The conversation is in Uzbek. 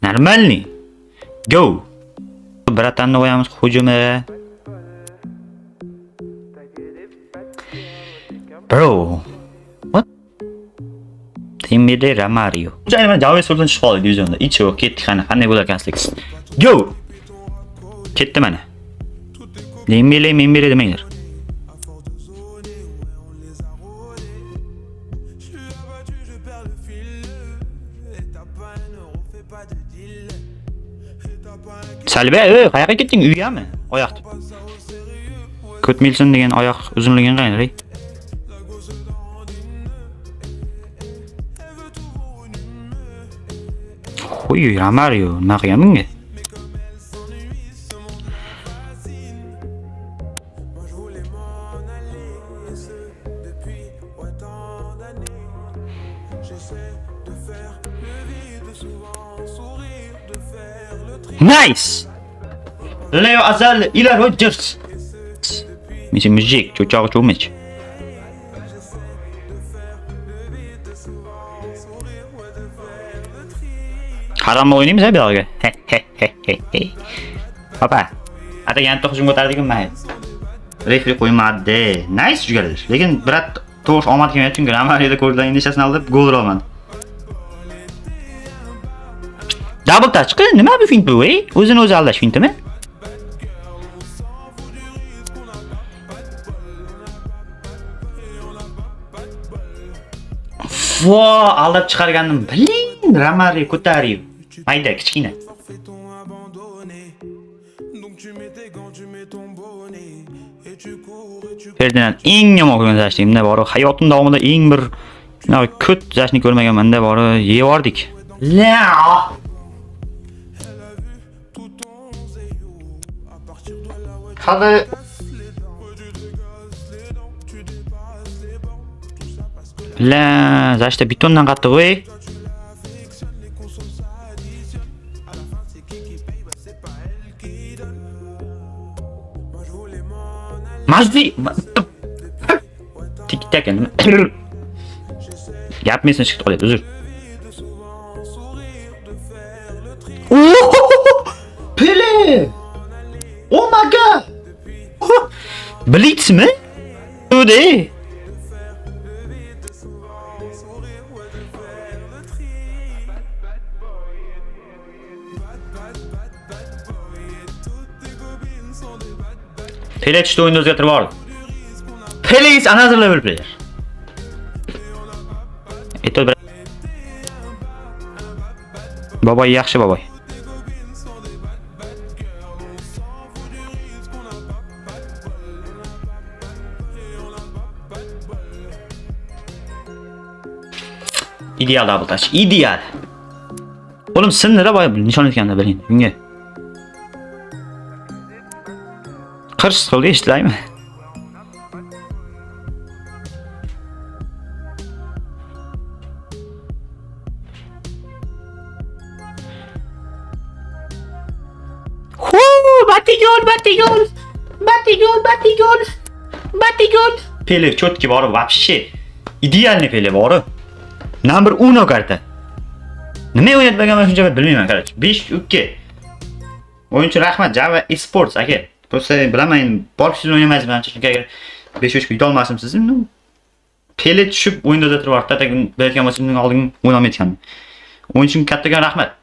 Нормальный. Go. Bratanni qo'yamiz hujumga. Bro. What? Teamda Romario. Jayman Javier Sultan chiqib qoldi divizionda. Ichi yo'q, ketdik qanday bo'lar ekansiz. Go. Ketdi mana. Dembele demanglar. Salbe, qayoqqa ketding? Uygami? Oyoq. Ko'tmilsin degan oyoq uzunligini qarang. Qo'y, Romario, nima qilgan bunga? Nice! Leo Azal ila Rodgers. Müzik, çocuğa çoğumuş. Haram oynayayım mı bir dalga? Papa. Hatta yan to'qizim ko'tardik men. Refri qo'ymaydi. Nice jugalar. Lekin birat to'g'ri omad kelmayapti chunki Romario'da ko'rgan nechasini olib gol ura olmadi. Double touch qil, nima bu fint bu? O'zini o'zi aldash fintimi? Vo, aldab chiqarganim biling, Romario ko'tarib. Mayda, kichkina. Ferdinand eng yomon ko'rgan zashtimda bor. Hayotim davomida eng bir ko't zashni ko'rmaganmanda bor, yevordik. La! Hadi. La, zashta betondan qattiq o'y. Mazdi. Tik-tak endi. Gapmesini chiqib qolyapti, uzr. Pele! Oh my god! Blitz mi? Öde. Pele tushdi o'yinni o'zgartirib yubordi. Pele is another level player. Boboy yaxshi boboy. Ideal double touch. Ideal. Oğlum sinirle boya nishon etganda biling. Bunga. Qirsh qildi eshitlaymi? Batigol. Pele chotki bor, вообще. Idealni Pele bor. Number 1 karta. Nima o'ynatmaganman shuncha bilmayman, qarang. 5-2. O'yinchi rahmat Java Esports aka. Bo'lsa bilaman, bolsiz o'ynamaysiz chunki agar 5-3 yuta olmasim sizni. Pele tushib o'yinda o'tirib ortda belki bo'lsa sizning oldin o'ynamayotgan. O'yinchim kattaga rahmat.